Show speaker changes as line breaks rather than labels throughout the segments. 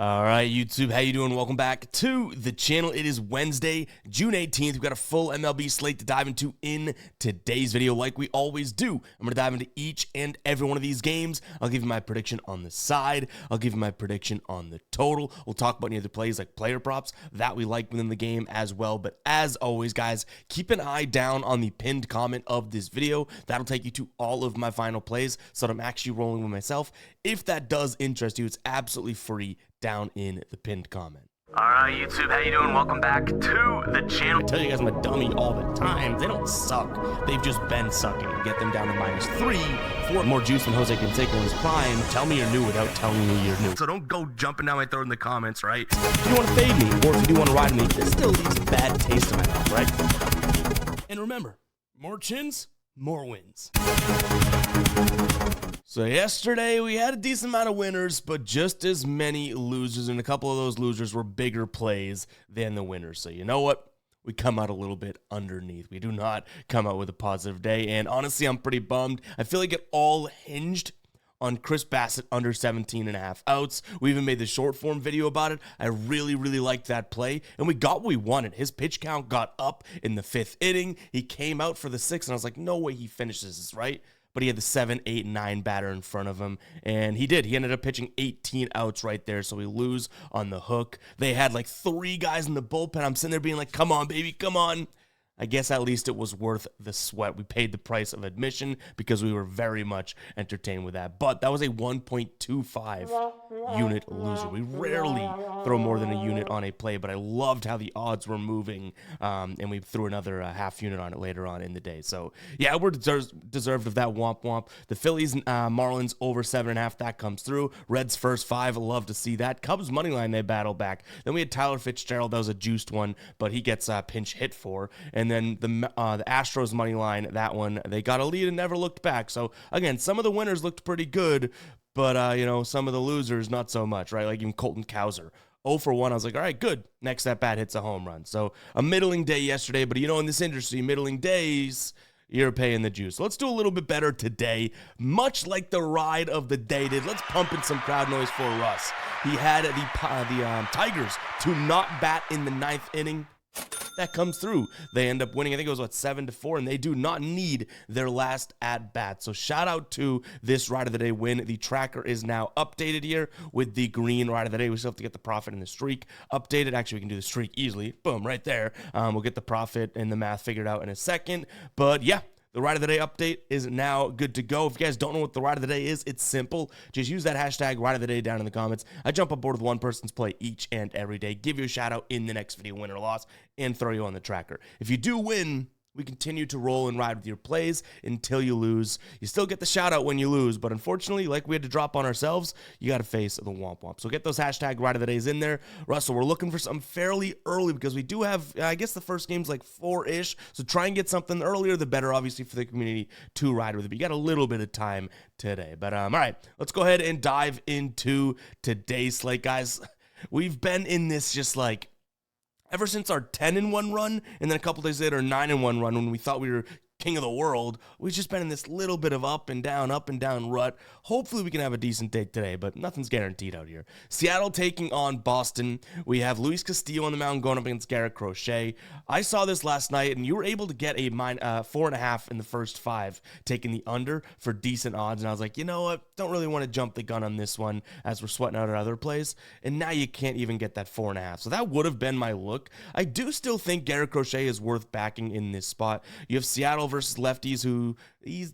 All right, YouTube, how you doing? Welcome back to the channel. It is Wednesday, June 18th. We've got a full MLB slate to dive into in today's video like we always do. I'm going to dive into each and every one of these games. I'll give you my prediction on the side. I'll give you my prediction on the total. We'll talk about any other plays like player props that we like within the game as well. But as always, guys, keep an eye down on the pinned comment of this video. That'll take you to all of my final plays so that I'm actually rolling with myself. If that does interest you, it's absolutely free down in the pinned comment. All right, YouTube, how you doing? Welcome back to the channel. I tell you guys I'm a dummy all the time. They don't suck. They've just been sucking. Get them down to -3 for more juice than Jose Canseco in his prime. Tell me you're new without telling me you're new. So don't go jumping down my throat in the comments, right? If you want to fade me, or if you do want to ride me, this still leaves a bad taste in my mouth, right? And remember, more chins, more wins. So yesterday we had a decent amount of winners, but just as many losers, and a couple of those losers were bigger plays than the winners. So you know what? We come out a little bit underneath. We do not come out with a positive day, and honestly, I'm pretty bummed. I feel like it all hinged on Chris Bassett under 17.5 outs. We even made the short form video about it. I really liked that play, and we got what we wanted. His pitch count got up in the 5th inning. He came out for the 6th, and I was like, no way he finishes this, right? But he had the 7, 8, 9 batter in front of him, and he did. He ended up pitching 18 outs right there, so we lose on the hook. They had like 3 guys in the bullpen. I'm sitting there being like, come on, baby, come on. I guess at least it was worth the sweat. We paid the price of admission because we were very much entertained with that. But that was a 1.25 unit loser. We rarely throw more than a unit on a play, but I loved how the odds were moving, and we threw another half unit on it later on in the day. So, yeah, we're deserved of that womp womp. The Phillies, Marlins over 7.5, that comes through. Reds first 5, love to see that. Cubs money line, they battle back. Then we had Tyler Fitzgerald, that was a juiced one, but he gets pinch hit for. And then the Astros money line, that one, they got a lead and never looked back. So again, some of the winners looked pretty good, but you know, some of the losers not so much, right? Like even Colton Cowser, 0 for 1. I was like, all right, good. Next at bat hits a home run. So a middling day yesterday, but you know, in this industry, middling days, you're paying the juice. Let's do a little bit better today, much like the ride of the day did. Let's pump in some crowd noise for Russ. He had the Tigers to not bat in the 9th inning. That comes through. They end up winning. I think it was 7-4, and they do not need their last at bat. So shout out to this ride of the day win. The tracker is now updated here with the green ride of the day. We still have to get the profit and the streak updated. Actually, we can do the streak easily. Boom, right there. We'll get the profit and the math figured out in a second. But yeah, the ride of the day update is now good to go. If you guys don't know what the ride of the day is, it's simple. Just use that hashtag ride of the day down in the comments. I jump on board with one person's play each and every day, give you a shout out in the next video, win or loss, and throw you on the tracker. If you do win, we continue to roll and ride with your plays until you lose. You still get the shout out when you lose, but unfortunately, like we had to drop on ourselves, you got to face the womp womp. So get those hashtag ride of the days in there. Russell, we're looking for something fairly early because we do have, I guess the first game's like 4-ish. So try and get something earlier, the better, obviously, for the community to ride with it. But you got a little bit of time today. But all right, let's go ahead and dive into today's slate, guys. We've been in this just like, ever since our 10-1 run, and then a couple days later, 9-1 run when we thought we were king of the world, we've just been in this little bit of up and down rut. Hopefully we can have a decent day today, but nothing's guaranteed out here. Seattle taking on Boston. We have Luis Castillo on the mound going up against Garrett Crochet. I saw this last night, and you were able to get a 4.5 in the first 5, taking the under for decent odds, and I was like, you know what? Don't really want to jump the gun on this one as we're sweating out our other plays, and now you can't even get that 4.5. So that would have been my look. I do still think Garrett Crochet is worth backing in this spot. You have Seattle versus lefties who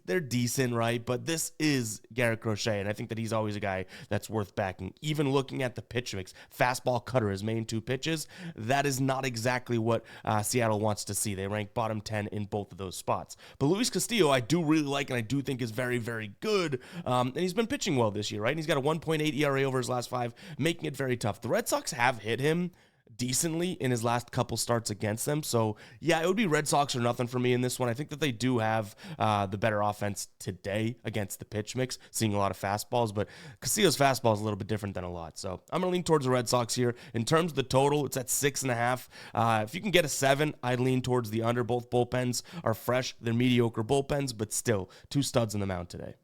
they're decent, right? But this is Garrett Crochet, and I think that he's always a guy that's worth backing. Even looking at the pitch mix, fastball, cutter, his main 2 pitches, that is not exactly what Seattle wants to see. They rank bottom 10 in both of those spots. But Luis Castillo, I do really like, and I do think is very good. And he's been pitching well this year, right? And he's got a 1.8 ERA over his last 5, making it very tough. The Red Sox have hit him decently in his last couple starts against them. So yeah, it would be Red Sox or nothing for me in this one. I think that they do have the better offense today against the pitch mix, seeing a lot of fastballs, but Castillo's fastball is a little bit different than a lot. So I'm going to lean towards the Red Sox here. In terms of the total, it's at 6.5. If you can get a 7, I'd lean towards the under. Both bullpens are fresh. They're mediocre bullpens, but still 2 studs in the mound today.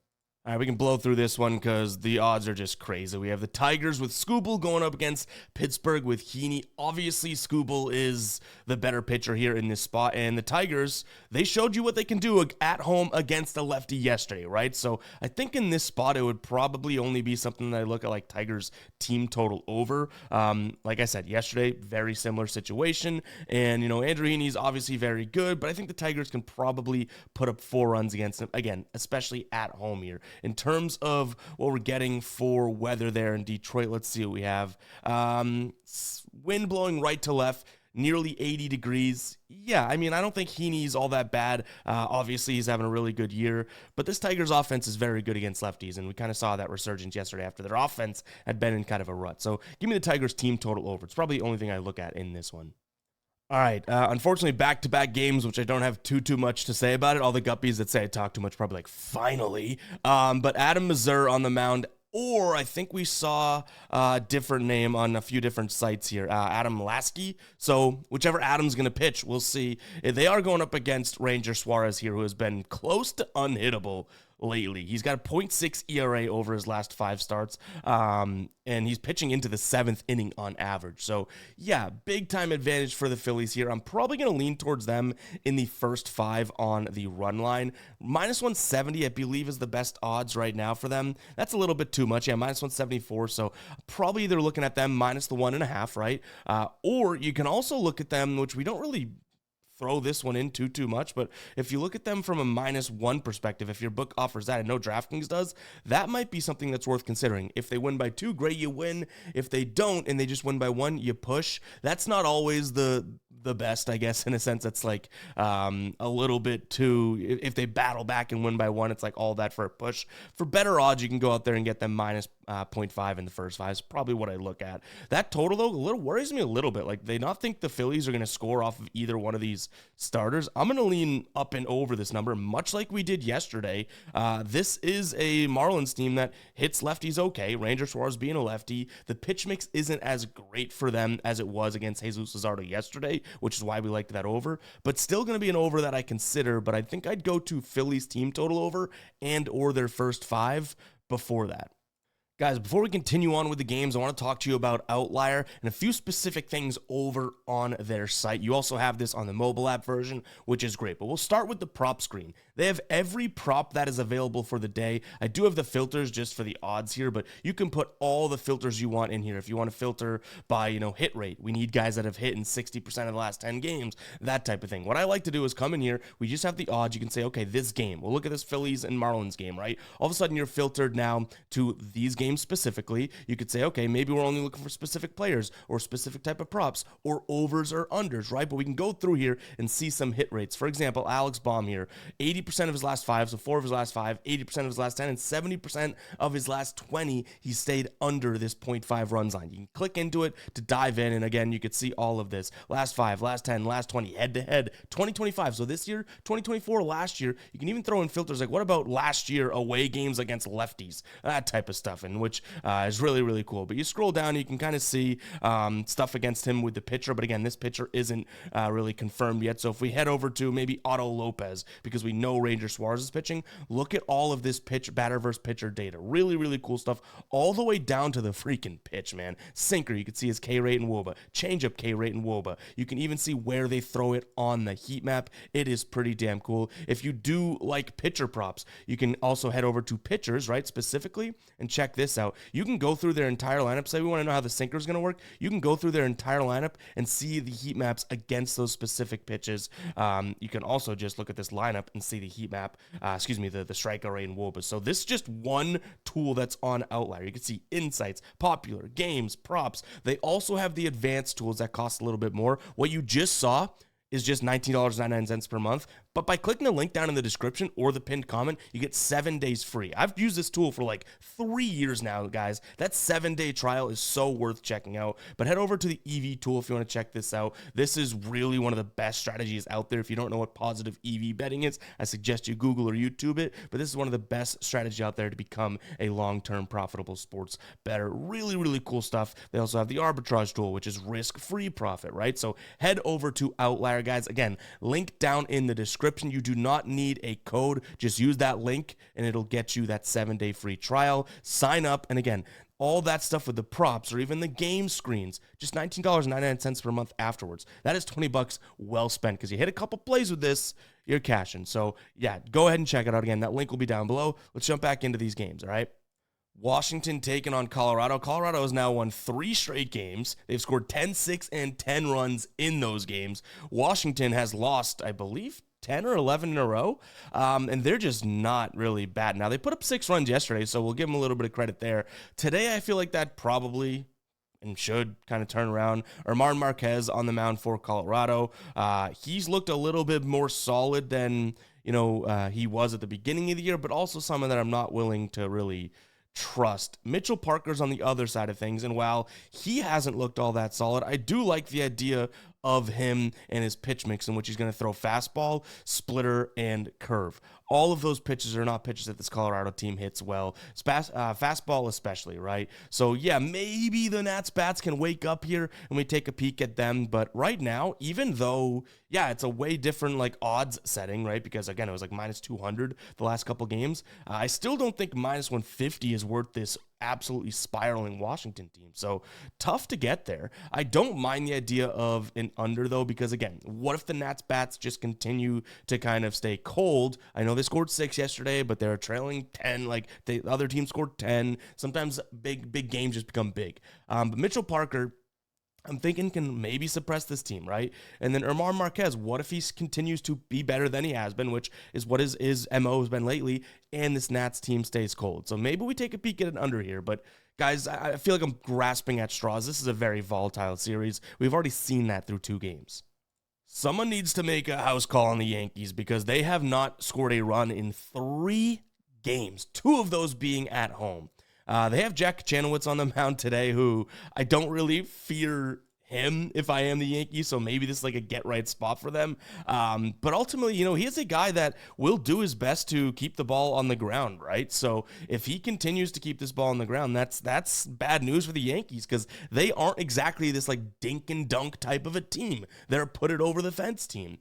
All right, we can blow through this one because the odds are just crazy. We have the Tigers with Skubal going up against Pittsburgh with Heaney. Obviously, Skubal is the better pitcher here in this spot. And the Tigers, they showed you what they can do at home against a lefty yesterday, right? So I think in this spot, it would probably only be something that I look at like Tigers team total over. Like I said, yesterday, very similar situation. And, Andrew Heaney's obviously very good, but I think the Tigers can probably put up 4 runs against him, again, especially at home here. In terms of what we're getting for weather there in Detroit, let's see what we have. Wind blowing right to left, nearly 80 degrees. Yeah, I don't think Heaney's all that bad. Obviously, he's having a really good year, but this Tigers offense is very good against lefties, and we kind of saw that resurgence yesterday after their offense had been in kind of a rut. So give me the Tigers team total over. It's probably the only thing I look at in this one. All right. Unfortunately, back-to-back games, which I don't have too much to say about it. All the guppies that say I talk too much probably like, finally. But Adam Mazur on the mound, or I think we saw a different name on a few different sites here, Adam Lasky. So whichever Adam's going to pitch, we'll see. They are going up against Ranger Suarez here, who has been close to unhittable lately. He's got a .6 ERA over his last 5 starts, and he's pitching into the 7th inning on average. So, yeah, big-time advantage for the Phillies here. I'm probably going to lean towards them in the first 5 on the run line. -170, I believe, is the best odds right now for them. That's a little bit too much. Yeah, -174, so probably either looking at them minus the 1.5, right? Or you can also look at them, which we don't really throw this one in too much, but if you look at them from a -1 perspective, if your book offers that, and no DraftKings does, that might be something that's worth considering. If they win by 2, great, you win. If they don't and they just win by 1, you push. That's not always the best, I guess, in a sense. It's like a little bit too, if they battle back and win by 1, it's like all that for a push. For better odds, you can go out there and get them minus 0.5 in the first 5 is probably what I look at. That total, though, worries me a little bit. Like, they not think the Phillies are going to score off of either one of these starters. I'm going to lean up and over this number, much like we did yesterday. This is a Marlins team that hits lefties okay. Ranger Suarez being a lefty. The pitch mix isn't as great for them as it was against Jesus Luzardo yesterday, which is why we liked that over. But still going to be an over that I consider, but I think I'd go to Phillies team total over and or their first 5 before that. Guys, before we continue on with the games, I want to talk to you about Outlier and a few specific things over on their site. You also have this on the mobile app version, which is great. But we'll start with the prop screen. They have every prop that is available for the day. I do have the filters just for the odds here, but you can put all the filters you want in here. If you want to filter by, hit rate, we need guys that have hit in 60% of the last 10 games, that type of thing. What I like to do is come in here. We just have the odds. You can say, okay, this game. We'll look at this Phillies and Marlins game, right? All of a sudden, you're filtered now to these games specifically. You could say, okay, maybe we're only looking for specific players or specific type of props or overs or unders, right? But we can go through here and see some hit rates. For example, Alex Baum here, 80% of his last 5, so 4 of his last 5, 80% of his last 10, and 70% of his last 20, he stayed under this 0.5 runs line. You can click into it to dive in, and again, you could see all of this. Last 5, last 10, last 20, head-to-head, 2025. So this year, 2024, last year, you can even throw in filters like, what about last year away games against lefties? That type of stuff, and which is really, really cool. But you scroll down, you can kind of see stuff against him with the pitcher, but again, this pitcher isn't really confirmed yet. So if we head over to maybe Otto Lopez, because we know Ranger Suarez is pitching, look at all of this batter versus pitcher data. Really, really cool stuff, all the way down to the freaking pitch, man. Sinker, you can see his K rate and WOBA. Changeup K rate and WOBA. You can even see where they throw it on the heat map. It is pretty damn cool. If you do like pitcher props, you can also head over to pitchers, right, specifically, and check this out. You can go through their entire lineup. Say we want to know how the sinker is going to work. You can go through their entire lineup and see the heat maps against those specific pitches. You can also just look at this lineup and see the heat map, the strikeout rate and WOBA. So this is just one tool that's on Outlier. You can see insights, popular, games, props. They also have the advanced tools that cost a little bit more. What you just saw is just $19.99 per month. But by clicking the link down in the description or the pinned comment, you get 7 days free. I've used this tool for like 3 years now, guys. That 7-day trial is so worth checking out. But head over to the EV tool if you want to check this out. This is really one of the best strategies out there. If you don't know what positive EV betting is, I suggest you Google or YouTube it. But this is one of the best strategies out there to become a long-term profitable sports bettor. Really, really cool stuff. They also have the arbitrage tool, which is risk-free profit, right? So head over to Outlier, guys. Again, link down in the description. description. You do not need a code. Just use that link and it'll get you that 7-day free trial. Sign up. And again, all that stuff with the props or even the game screens, just $19.99 per month afterwards. That is $20 well spent because you hit a couple plays with this, you're cashing. So yeah, go ahead and check it out. Again, that link will be down below. Let's jump back into these games, all right? Washington taking on Colorado. Colorado has now won 3 straight games. They've scored 10, 6, and 10 runs in those games. Washington has lost, I believe, 10 or 11 in a row, and they're just not really bad. Now, they put up 6 runs yesterday, so we'll give them a little bit of credit there. Today, I feel like that probably and should kind of turn around. Germán Marquez on the mound for Colorado. He's looked a little bit more solid than, he was at the beginning of the year, but also someone that I'm not willing to really trust. Mitchell Parker's on the other side of things, and while he hasn't looked all that solid, I do like the idea of him and his pitch mix in which he's going to throw fastball, splitter, and curve. All of those pitches are not pitches that this Colorado team hits well. Fastball especially, right? So yeah, maybe the Nats bats can wake up here and we take a peek at them. But right now, even though, yeah, it's a way different odds setting, right? Because again, it was minus 200 the last couple games. I still don't think minus 150 is worth this absolutely spiraling Washington team. So tough to get there. I don't mind the idea of an under though, because again, what if the Nats bats just continue to kind of stay cold? I know they scored 6 yesterday, but they're trailing 10. The other team scored 10. Sometimes big games just become big. But Mitchell Parker, I'm thinking, can maybe suppress this team, right? And then Germán Marquez, what if he continues to be better than he has been, which is what his MO has been lately, and this Nats team stays cold. So maybe we take a peek at an under here. But guys, I feel like I'm grasping at straws. This is a very volatile series. We've already seen that through 2 games. Someone needs to make a house call on the Yankees because they have not scored a run in 3 games, 2 of those being at home. They have Jack Chanowitz on the mound today, who I don't really fear him if I am the Yankees, so maybe this is a get-right spot for them. But ultimately, he is a guy that will do his best to keep the ball on the ground, right? So if he continues to keep this ball on the ground, that's bad news for the Yankees because they aren't exactly this dink and dunk type of a team. They're put it over the fence team.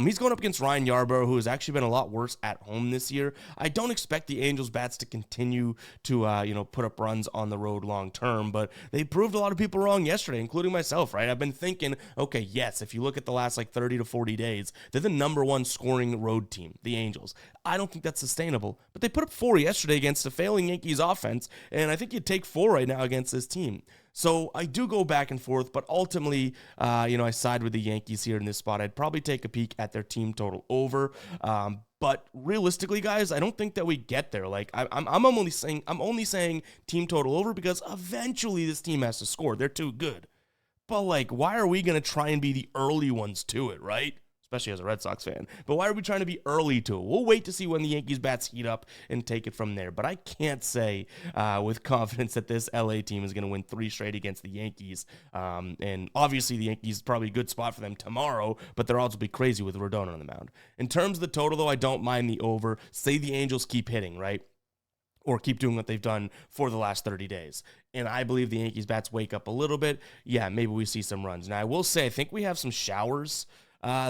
He's going up against Ryan Yarbrough, who has actually been a lot worse at home this year. I don't expect the Angels bats to continue to, put up runs on the road long term, but they proved a lot of people wrong yesterday, including myself, right? I've been thinking, okay, yes, if you look at the last 30 to 40 days, they're the #1 scoring road team, the Angels. I don't think that's sustainable, but they put up 4 yesterday against a failing Yankees offense, and I think you'd take 4 right now against this team. So I do go back and forth, but ultimately, I side with the Yankees here in this spot. I'd probably take a peek at their team total over. But realistically, guys, I don't think that we get there. I'm only saying team total over because eventually this team has to score. They're too good. But why are we gonna try and be the early ones to it, right? Especially as a Red Sox fan. But why are we trying to be early to it? We'll wait to see when the Yankees bats heat up and take it from there. But I can't say with confidence that this LA team is going to win 3 straight against the Yankees. And obviously the Yankees probably a good spot for them tomorrow, but they'll also be crazy with Rodon on the mound. In terms of the total, though, I don't mind the over. Say the Angels keep hitting, right? Or keep doing what they've done for the last 30 days. And I believe the Yankees bats wake up a little bit. Yeah, maybe we see some runs. Now, I will say, I think we have some showers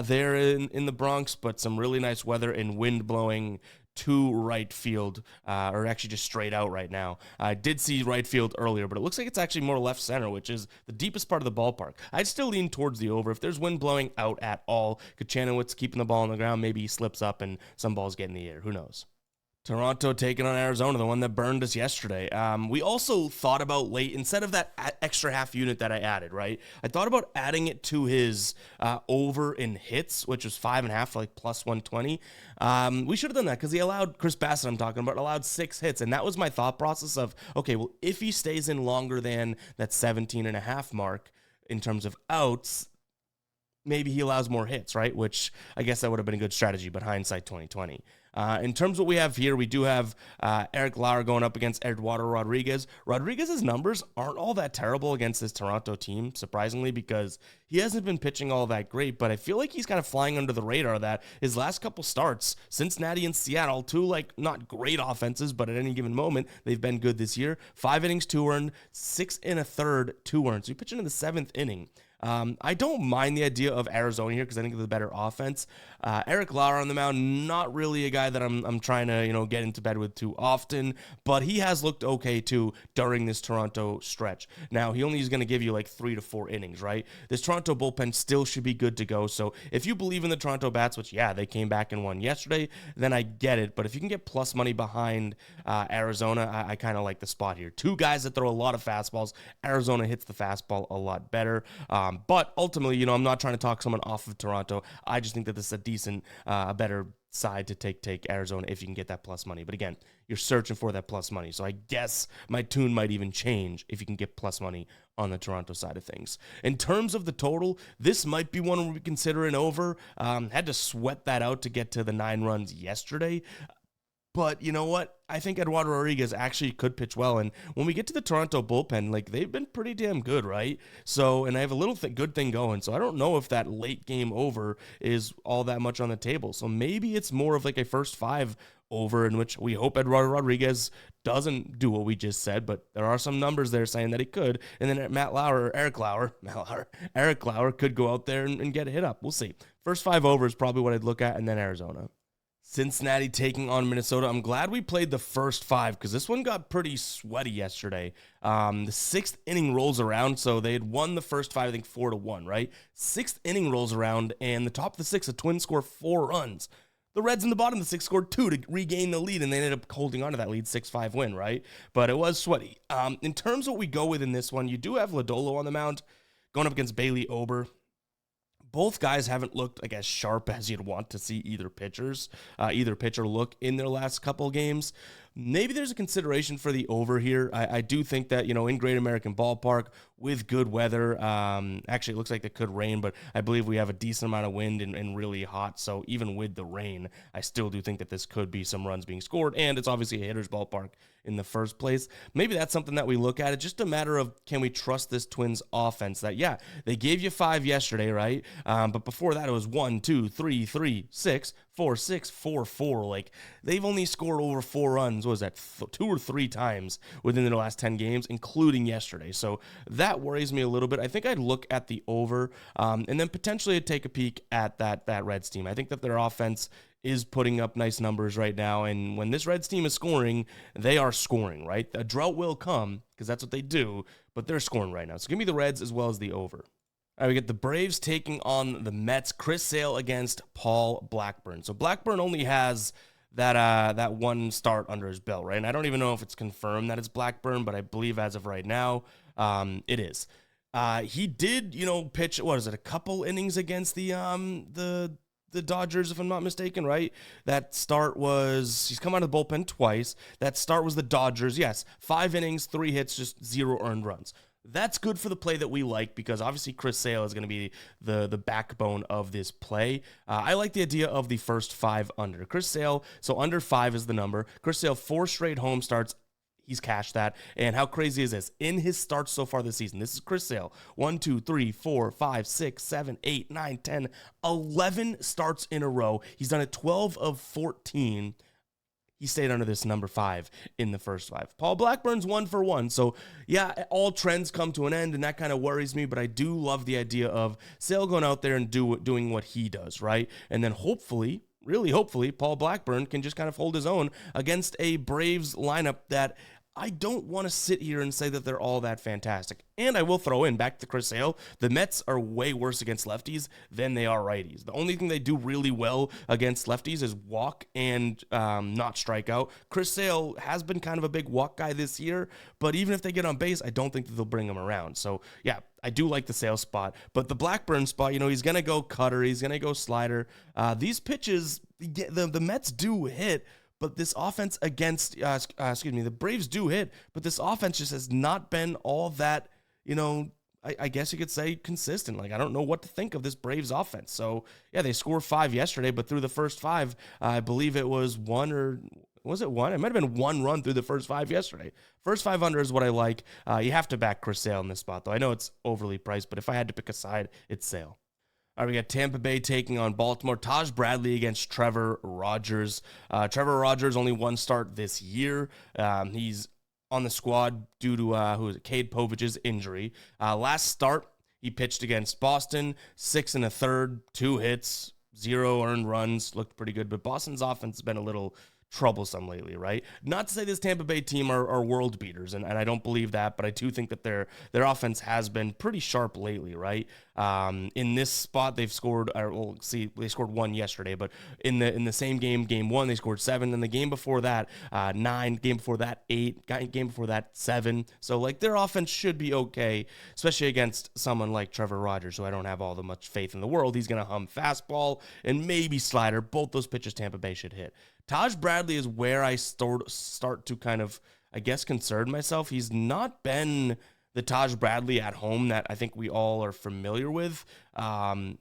there in the Bronx, but some really nice weather and wind blowing to right field, or actually just straight out right now. I did see right field earlier, but it looks like it's actually more left center, which is the deepest part of the ballpark. I'd still lean towards the over. If there's wind blowing out at all, Kachanowicz keeping the ball on the ground, maybe he slips up and some balls get in the air. Who knows? Toronto taking on Arizona, the one that burned us yesterday. We also thought about late, instead of that extra half unit that I added, right? I thought about adding it to his over in hits, which was 5.5 for plus 120. We should have done that because he allowed, Chris Bassett I'm talking about, allowed 6 hits. And that was my thought process of, okay, well, if he stays in longer than that 17.5 mark in terms of outs, maybe he allows more hits, right? Which I guess that would have been a good strategy, but hindsight 2020. In terms of what we have here, we do have Eric Lauer going up against Eduardo Rodriguez. Rodriguez's numbers aren't all that terrible against this Toronto team, surprisingly, because he hasn't been pitching all that great, but I feel like he's kind of flying under the radar that his last couple starts, Cincinnati and Seattle, 2 not great offenses, but at any given moment, they've been good this year. 5 innings, 2 earned, 6 1/3, 2 earned. So you're pitching in the 7th inning. I don't mind the idea of Arizona here because I think of the better offense. Eric Lauer on the mound, not really a guy that I'm trying to get into bed with too often, but he has looked okay too during this Toronto stretch. Now he only is going to give you like 3 to 4 innings, right? This Toronto bullpen still should be good to go. So if you believe in the Toronto bats, which they came back and won yesterday, then I get it. But if you can get plus money behind Arizona, I kind of like the spot here. Two guys that throw a lot of fastballs. Arizona hits the fastball a lot better. But ultimately, I'm not trying to talk someone off of Toronto. I just think that this is a decent, better side to take Arizona if you can get that plus money. But again, you're searching for that plus money. So I guess my tune might even change if you can get plus money on the Toronto side of things. In terms of the total, this might be one we consider an over. Had to sweat that out to get to the 9 runs yesterday. But you know what? I think Eduardo Rodriguez actually could pitch well. And when we get to the Toronto bullpen, they've been pretty damn good, right? So, and I have a little good thing going. So I don't know if that late game over is all that much on the table. So maybe it's more of like a first 5 over in which we hope Eduardo Rodriguez doesn't do what we just said, but there are some numbers there saying that he could. And then Eric Lauer could go out there and get a hit up. We'll see. First 5 over is probably what I'd look at, and then Arizona. Cincinnati taking on Minnesota. I'm glad we played the first 5 because this one got pretty sweaty yesterday. The 6th inning rolls around, so they had won the first 5, I think 4-1, right? 6th inning rolls around, and the top of the 6th, the Twins score 4 runs. The Reds in the bottom of the 6th scored 2 to regain the lead, and they ended up holding on to that lead, 6-5 win, right? But it was sweaty. In terms of what we go with in this one, you do have Lodolo on the mound going up against Bailey Ober. Both guys haven't looked as sharp as you'd want to see either pitcher look in their last couple games. Maybe there's a consideration for the over here. I do think that, in Great American Ballpark with good weather, actually it looks like it could rain, but I believe we have a decent amount of wind and really hot. So even with the rain, I still do think that this could be some runs being scored. And it's obviously a hitter's ballpark in the first place. Maybe that's something that we look at. It's just a matter of, can we trust this Twins offense that, they gave you 5 yesterday, right? But before that, it was 1, 2, 3, 3, 6, 4, 6, 4, 4. They've only scored over 4 runs. What was that? 2 or 3 times within the last 10 games, including yesterday. So that worries me a little bit. I think I'd look at the over, and then potentially take a peek at that Reds team. I think that their offense is putting up nice numbers right now, and when this Reds team is scoring, they are scoring, right? A drought will come, because that's what they do, but they're scoring right now. So give me the Reds as well as the over. All right, we get the Braves taking on the Mets. Chris Sale against Paul Blackburn. So Blackburn only has that one start under his belt, right? And I don't even know if it's confirmed that it's Blackburn, but I believe as of right now, it is. He did, pitch, a couple innings against the Dodgers, if I'm not mistaken, right? That start was, he's come out of the bullpen twice. That start was the Dodgers, yes. 5 innings, 3 hits, just 0 earned runs. That's good for the play that we like because obviously Chris Sale is going to be the backbone of this play. I like the idea of the first 5 under. Chris Sale, so under 5 is the number. Chris Sale, 4 straight home starts. He's cashed that. And how crazy is this? In his starts so far this season, this is Chris Sale. 1, 2, 3, 4, 5, 6, 7, 8, 9, 10, 11 starts in a row. He's done it 12 of 14. He stayed under this number 5 in the first 5. Paul Blackburn's 1 for 1. So, all trends come to an end, and that kind of worries me. But I do love the idea of Sale going out there and doing what he does, right? And then hopefully, really hopefully, Paul Blackburn can just kind of hold his own against a Braves lineup that I don't want to sit here and say that they're all that fantastic. And I will throw in, back to Chris Sale, the Mets are way worse against lefties than they are righties. The only thing they do really well against lefties is walk and not strike out. Chris Sale has been kind of a big walk guy this year, but even if they get on base, I don't think that they'll bring him around. So, I do like the Sale spot. But the Blackburn spot, he's going to go cutter, he's going to go slider. These pitches, the Mets do hit, but this offense against, the Braves do hit, but this offense just has not been all that, I guess you could say consistent. I don't know what to think of this Braves offense. So, they scored 5 yesterday, but through the first 5, I believe it was 1 or... Was it 1? It might have been 1 run through the first 5 yesterday. First 5 under is what I like. You have to back Chris Sale in this spot, though. I know it's overly priced, but if I had to pick a side, it's Sale. All right, we got Tampa Bay taking on Baltimore. Taj Bradley against Trevor Rogers. Trevor Rogers only 1 start this year. He's on the squad due to Cade Povich's injury. Last start, He pitched against Boston, 6 1/3, 2 hits, 0 earned runs, looked pretty good. But Boston's offense has been a little troublesome lately, right? Not to say this Tampa Bay team are world beaters, and I don't believe that, but I do think that their offense has been pretty sharp lately, right? In this spot, they've scored, they scored 1 yesterday, but in the same game 1, they scored 7, and the game before that, 9, game before that, 8, game before that, 7. So, like, their offense should be okay, especially against someone like Trevor Rogers, who I don't have all the much faith in the world. He's going to hum fastball and maybe slider. Both those pitches Tampa Bay should hit. Taj Bradley is where I start to kind of, I guess, concern myself. He's not been the Taj Bradley at home that I think we all are familiar with.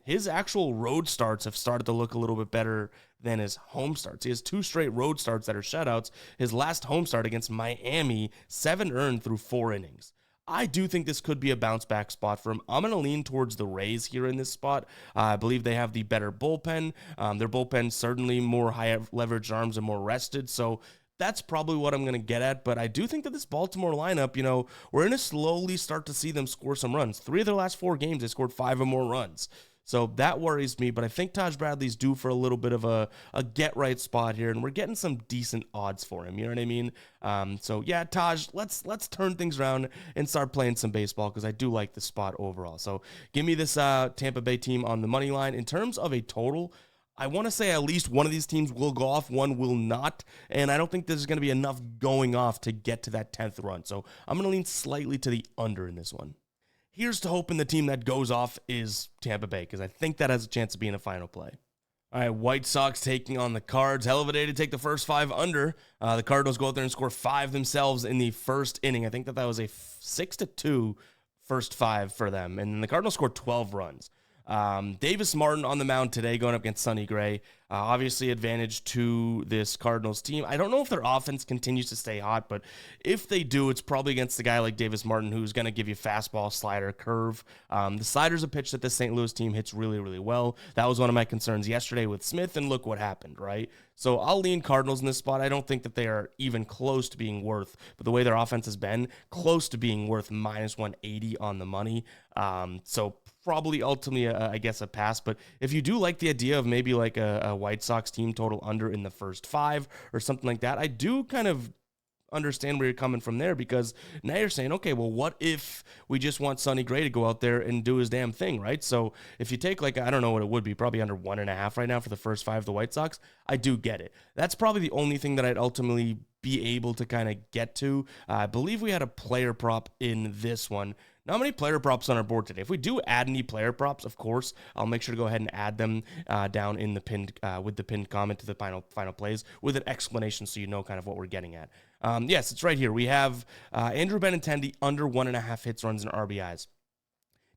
His actual road starts have started to look a little bit better than his home starts. He has 2 straight road starts that are shutouts. His last home start against Miami, 7 earned through 4 innings. I do think this could be a bounce back spot for him. I'm going to lean towards the Rays here in this spot. I believe they have the better bullpen. Their bullpen certainly more high leverage arms and more rested. So that's probably what I'm going to get at. But I do think that this Baltimore lineup, we're going to slowly start to see them score some runs. 3 of their last 4 games, they scored 5 or more runs. So that worries me, but I think Taj Bradley's due for a little bit of a get-right spot here, and we're getting some decent odds for him, you know what I mean? So yeah, Taj, let's turn things around and start playing some baseball, because I do like the spot overall. So give me this Tampa Bay team on the money line. In terms of a total, I want to say at least one of these teams will go off, one will not, and I don't think there's going to be enough going off to get to that 10th run. So I'm going to lean slightly to the under in this one. Here's to hoping the team that goes off is Tampa Bay, because I think that has a chance of being a final play. All right, White Sox taking on the Cards. Hell of a day to take the first 5 under. The Cardinals go out there and score 5 themselves in the first inning. I think that was a 6-2 first 5 for them, and the Cardinals scored 12 runs. Davis Martin on the mound today going up against Sonny Gray. Obviously advantage to this Cardinals team. I don't know if their offense continues to stay hot, but if they do, it's probably against a guy like Davis Martin, who's going to give you fastball, slider, curve. The slider's a pitch that the St. Louis team hits really, really well. That was one of my concerns yesterday with Smith, and look what happened, right? So I'll lean Cardinals in this spot. I don't think that they are even close to being worth, but the way their offense has been, close to being worth minus 180 on the money. So probably ultimately, I guess, a pass. But if you do like the idea of maybe like a White Sox team total under in the first 5 or something like that, I do kind of understand where you're coming from there, because now you're saying, okay, well, what if we just want Sonny Gray to go out there and do his damn thing, right? So if you take, like, I don't know what it would be, probably under 1.5 right now for the first 5 of the White Sox, I do get it. That's probably the only thing that I'd ultimately be able to kind of get to. I believe we had a player prop in this one. Not many player props on our board today. If we do add any player props, of course, I'll make sure to go ahead and add them down in the pinned with the pinned comment to the final plays with an explanation, so you know kind of what we're getting at. Yes, it's right here. We have Andrew Benintendi under 1.5 hits, runs, and RBIs.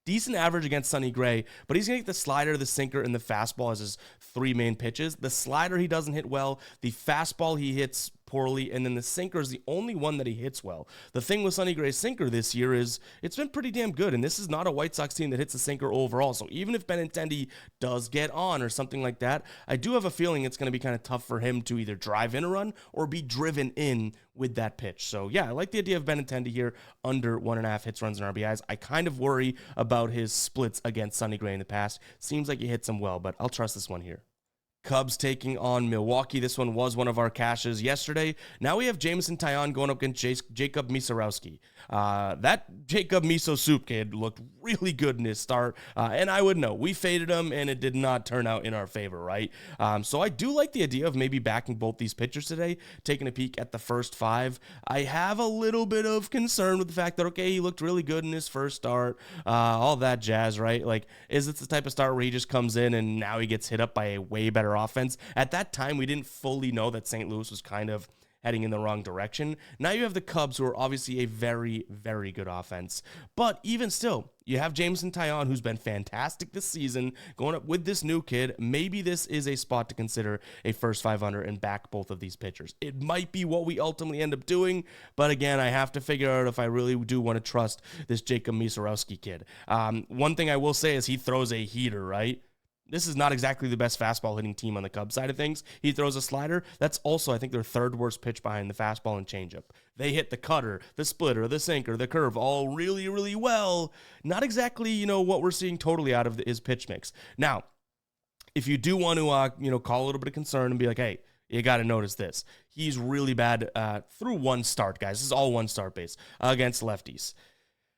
Decent average against Sonny Gray, but he's going to get the slider, the sinker, and the fastball as his 3 main pitches. The slider he doesn't hit well. The fastball he hits poorly, and then the sinker is the only one that he hits well. The thing with Sonny Gray's sinker this year is it's been pretty damn good, and this is not a White Sox team that hits the sinker overall. So even if Benintendi does get on or something like that, I do have a feeling it's going to be kind of tough for him to either drive in a run or be driven in with that pitch. So yeah, I like the idea of Benintendi here under 1.5 hits, runs, and RBIs. I kind of worry about his splits against Sonny Gray in the past. Seems like he hits them well, but I'll trust this one here. Cubs taking on Milwaukee. This one was one of our cashes yesterday. Now we have Jameson Taillon going up against Jacob Misarowski. That Jacob Miso Soup kid looked really good in his start, and I would know. We faded him, and it did not turn out in our favor, right? So I do like the idea of maybe backing both these pitchers today, taking a peek at the first 5. I have a little bit of concern with the fact that, okay, he looked really good in his first start, all that jazz, right? Like, is this the type of start where he just comes in and now he gets hit up by a way better offense? At that time, we didn't fully know that St. Louis was kind of heading in the wrong direction. Now you have the Cubs, who are obviously a very, very good offense. But even still, you have Jameson Taillon, who's been fantastic this season, going up with this new kid. Maybe this is a spot to consider a first 500 and back both of these pitchers. It might be what we ultimately end up doing, but again, I have to figure out if I really do want to trust this Jacob Misarowski kid. One thing I will say is he throws a heater, right? this is not exactly the best fastball hitting team on the Cubs side of things. He throws a slider. That's also, I think, their third worst pitch behind the fastball and changeup. They hit the cutter, the splitter, the sinker, the curve all really, really well. Not exactly, what we're seeing totally out of his pitch mix. Now, if you do want to, call a little bit of concern and be like, hey, you got to notice this. He's really bad through one start, guys. This is all one start base against lefties.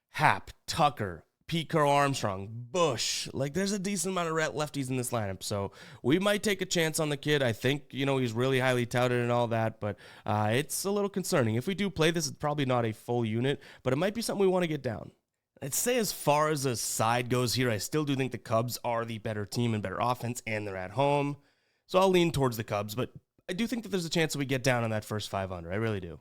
Happ, Tucker, Pete Carroll Armstrong, Bush. There's a decent amount of lefties in this lineup. So we might take a chance on the kid. I think, he's really highly touted and all that, but it's a little concerning. If we do play this, it's probably not a full unit, but it might be something we want to get down. I'd say as far as a side goes here, I still do think the Cubs are the better team and better offense, and they're at home. So I'll lean towards the Cubs, but I do think that there's a chance that we get down on that first 500. I really do.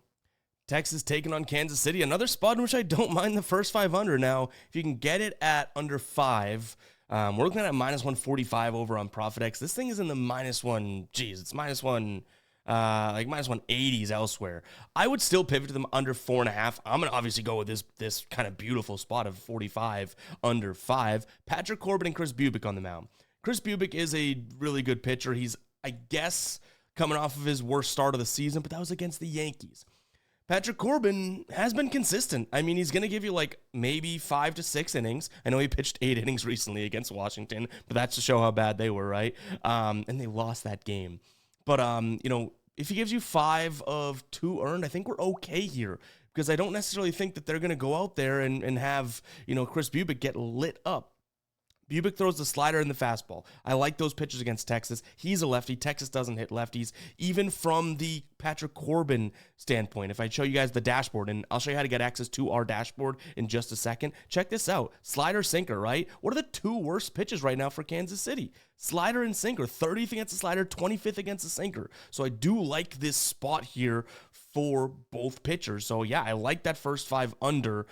Texas taking on Kansas City, another spot in which I don't mind the first 500. Now, if you can get it at under 5, we're looking at minus 145 over on ProfitX. This thing is in the minus 180s elsewhere. I would still pivot to them under 4.5. I'm going to obviously go with this kind of beautiful spot of 45 under 5. Patrick Corbin and Chris Bubic on the mound. Chris Bubic is a really good pitcher. He's, I guess, coming off of his worst start of the season, but that was against the Yankees. Patrick Corbin has been consistent. I mean, he's going to give you maybe 5 to 6 innings. I know he pitched 8 innings recently against Washington, but that's to show how bad they were, right? And they lost that game. But, if he gives you 5 of 2 earned, I think we're okay here, because I don't necessarily think that they're going to go out there and have, Chris Bubic get lit up. Bubic throws the slider and the fastball. I like those pitches against Texas. He's a lefty. Texas doesn't hit lefties. Even from the Patrick Corbin standpoint, if I show you guys the dashboard, and I'll show you how to get access to our dashboard in just a second. Check this out. Slider, sinker, right? What are the 2 worst pitches right now for Kansas City? Slider and sinker. 30th against the slider, 25th against the sinker. So I do like this spot here for both pitchers. So yeah, I like that first 5 under.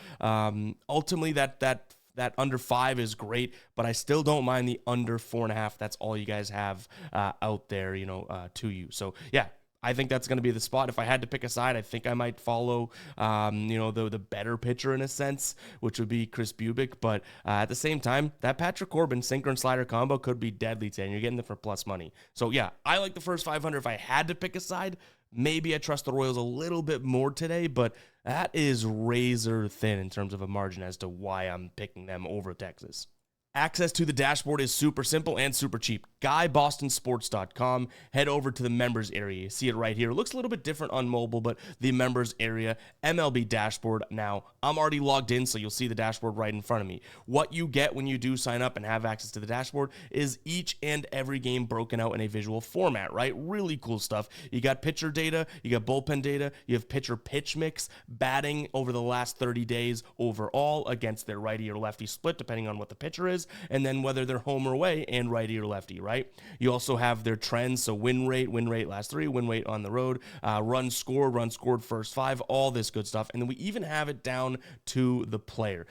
Ultimately, that under 5 is great, but I still don't mind the under 4.5. That's all you guys have out there, to you. So yeah, I think that's going to be the spot. If I had to pick a side, I think I might follow, the better pitcher in a sense, which would be Chris Bubic. But at the same time, that Patrick Corbin sinker and slider combo could be deadly today, and you're getting it for plus money. So yeah, I like the first 500. If I had to pick a side, maybe I trust the Royals a little bit more today, but that is razor thin in terms of a margin as to why I'm picking them over Texas. Access to the dashboard is super simple and super cheap. GuyBostonSports.com. Head over to the members area. You see it right here. It looks a little bit different on mobile, but the members area, MLB dashboard. Now, I'm already logged in, so you'll see the dashboard right in front of me. What you get when you do sign up and have access to the dashboard is each and every game broken out in a visual format, right? Really cool stuff. You got pitcher data, you got bullpen data, you have pitcher pitch mix, batting over the last 30 days overall against their righty or lefty split, depending on what the pitcher is, and then whether they're home or away and righty or lefty, right? You also have their trends, so win rate last 3, win rate on the road, run scored first 5, all this good stuff. And then we even have it down to the player.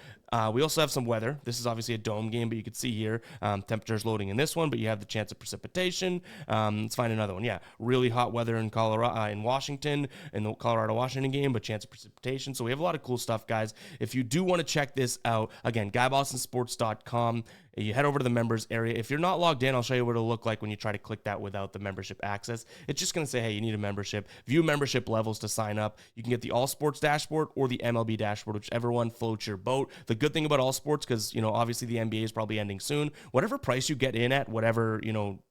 We also have some weather. This is obviously a dome game, but you can see here, temperatures loading in this one, but you have the chance of precipitation. Let's find another one. Yeah, really hot weather in Colorado, in Washington, in the Colorado-Washington game, but chance of precipitation. So we have a lot of cool stuff, guys. If you do want to check this out, again, GuyBostonSports.com. You head over to the members area. If you're not logged in, I'll show you what it'll look like when you try to click that without the membership access. It's just going to say, hey, you need a membership. View membership levels to sign up. You can get the All Sports dashboard or the MLB dashboard, whichever one floats your boat. The good thing about All Sports, because, obviously the NBA is probably ending soon, whatever price you get in at, whatever,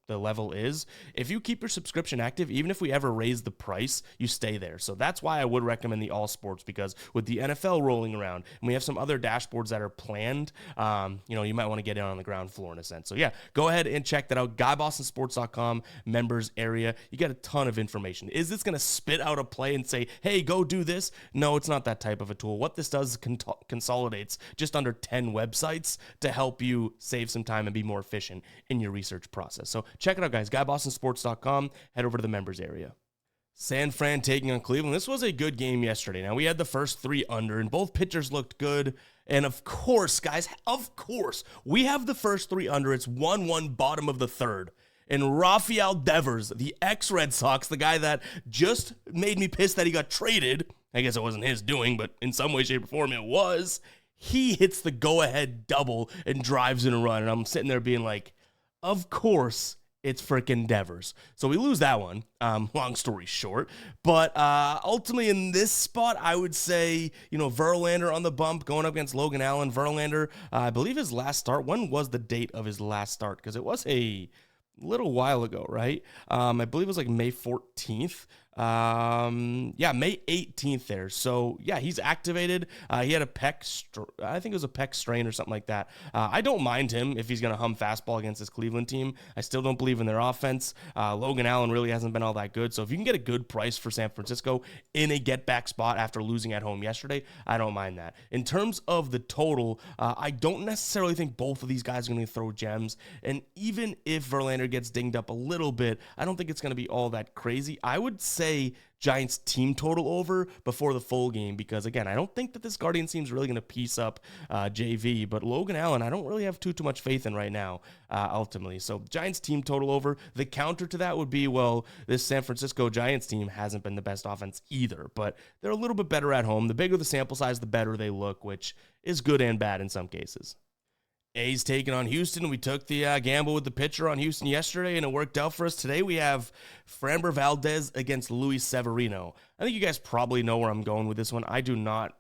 the level is, if you keep your subscription active, even if we ever raise the price, you stay there. So that's why I would recommend the All Sports, because with the NFL rolling around and we have some other dashboards that are planned, you might want to get in on the ground floor in a sense. So yeah, go ahead and check that out. GuyBostonSports.com members area. You get a ton of information. Is this going to spit out a play and say, hey, go do this? No, it's not that type of a tool. What this does is consolidates just under 10 websites to help you save some time and be more efficient in your research process. So check it out, guys. GuyBostonSports.com. Head over to the members area. San Fran taking on Cleveland. This was a good game yesterday. Now, we had the first 3 under, and both pitchers looked good. And of course, guys, we have the first 3 under. It's 1-1 bottom of the third. And Rafael Devers, the ex-Red Sox, the guy that just made me pissed that he got traded. I guess it wasn't his doing, but in some way, shape, or form, it was. He hits the go-ahead double and drives in a run. And I'm sitting there being like, Of course, it's freaking Devers. So we lose that one, long story short. But ultimately in this spot, I would say, Verlander on the bump going up against Logan Allen. Verlander, I believe his last start, when was the date of his last start? Because it was a little while ago, right? I believe it was like May 14th. May 18th there. So yeah, he's activated. He had a I think it was a pec strain or something like that. I don't mind him if he's going to hum fastball against this Cleveland team. I still don't believe in their offense. Logan Allen really hasn't been all that good. So if you can get a good price for San Francisco in a get back spot after losing at home yesterday, I don't mind that. In terms of the total, I don't necessarily think both of these guys are going to throw gems. And even if Verlander gets dinged up a little bit, I don't think it's going to be all that crazy. I would say Giants team total over before the full game, because again, I don't think that this Guardians team is really going to piece up JV, but Logan Allen, I don't really have too much faith in right now, ultimately. So Giants team total over. The counter to that would be, well, this San Francisco Giants team hasn't been the best offense either, but they're a little bit better at home. The bigger the sample size, the better they look, which is good and bad in some cases. A's taking on Houston. We took the gamble with the pitcher on Houston yesterday, and it worked out for us. Today we have Framber Valdez against Luis Severino. I think you guys probably know where I'm going with this one. I do not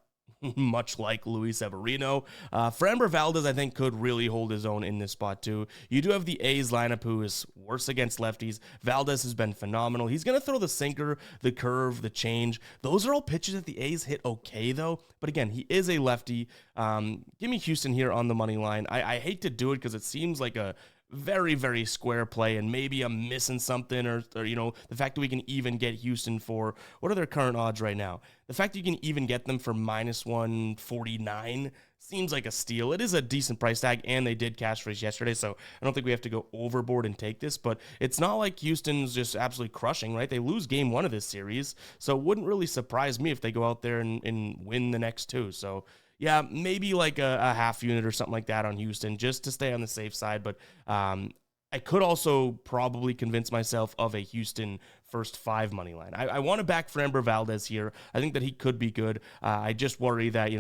much like Luis Severino. Framber Valdez, I think, could really hold his own in this spot, too. You do have the A's lineup, who is worse against lefties. Valdez has been phenomenal. He's going to throw the sinker, the curve, the change. Those are all pitches that the A's hit okay, though. But again, he is a lefty. Give me Houston here on the money line. I hate to do it because it seems like a very, very square play, and maybe I'm missing something, or the fact that we can even get Houston for, what are their current odds right now? The fact that you can even get them for minus 149 seems like a steal. It is a decent price tag, and they did cash raise yesterday, so I don't think we have to go overboard and take this, but it's not like Houston's just absolutely crushing, right? They lose game one of this series, so it wouldn't really surprise me if they go out there and win the next two. So yeah, maybe like a half unit or something like that on Houston, just to stay on the safe side. But I could also probably convince myself of a Houston first five money line. I want to back Framber Valdez here. I think that he could be good. I just worry that,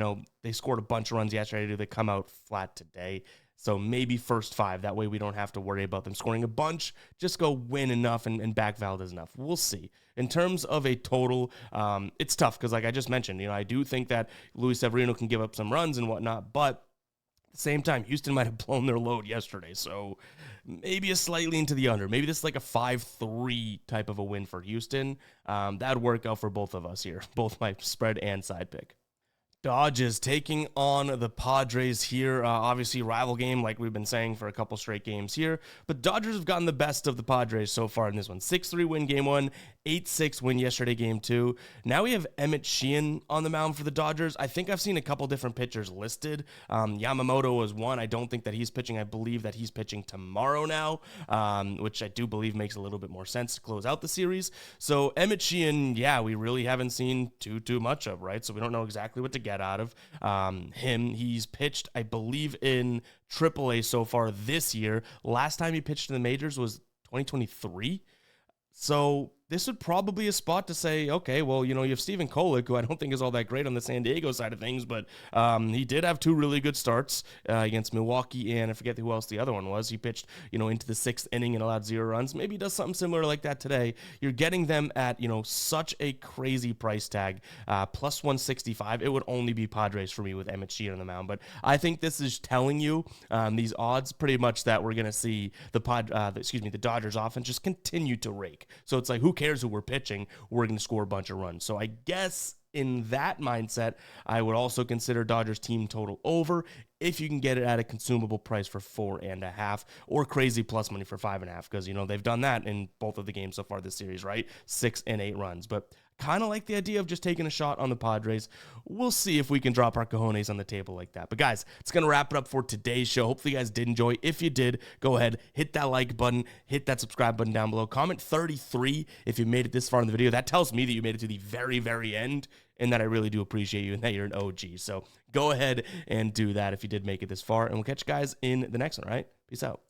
they scored a bunch of runs yesterday. Do they come out flat today? So maybe first five. That way we don't have to worry about them scoring a bunch. Just go win enough and back Valdez enough. We'll see. In terms of a total, it's tough because, like I just mentioned, I do think that Luis Severino can give up some runs and whatnot, but at the same time, Houston might have blown their load yesterday. So maybe a slightly into the under. Maybe this is like a 5-3 type of a win for Houston. That'd work out for both of us here, both my spread and side pick. Dodgers taking on the Padres here. Obviously, rival game, like we've been saying for a couple straight games here. But Dodgers have gotten the best of the Padres so far in this one. 6-3 win game one, 8-6 win yesterday game two. Now we have Emmett Sheehan on the mound for the Dodgers. I think I've seen a couple different pitchers listed. Yamamoto was one. I don't think that he's pitching. I believe that he's pitching tomorrow now, which I do believe makes a little bit more sense to close out the series. So Emmett Sheehan, yeah, we really haven't seen too much of, right? So we don't know exactly what to get out of him. He's pitched, I believe, in AAA so far this year. Last time he pitched in the majors was 2023. So this would probably be a spot to say, okay, well, you have Steven Kolick, who I don't think is all that great on the San Diego side of things, but he did have two really good starts against Milwaukee, and I forget who else the other one was. He pitched, into the sixth inning and allowed 0 runs. Maybe he does something similar like that today. You're getting them at, such a crazy price tag, plus 165. It would only be Padres for me with Emmett Sheehan on the mound, but I think this is telling you these odds pretty much that we're going to see the Dodgers offense just continue to rake. So it's like, who cares who we're pitching? We're going to score a bunch of runs. So I guess in that mindset, I would also consider Dodgers team total over if you can get it at a consumable price for 4.5, or crazy plus money for 5.5, because they've done that in both of the games so far this series, right? 6 and 8 runs. But kind of like the idea of just taking a shot on the Padres. We'll see if we can drop our cojones on the table like that. But guys, it's going to wrap it up for today's show. Hopefully you guys did enjoy. If you did, go ahead, hit that like button, hit that subscribe button down below. Comment 33 if you made it this far in the video. That tells me that you made it to the very, very end, and that I really do appreciate you and that you're an OG. So go ahead and do that if you did make it this far, and we'll catch you guys in the next one, all right? Peace out.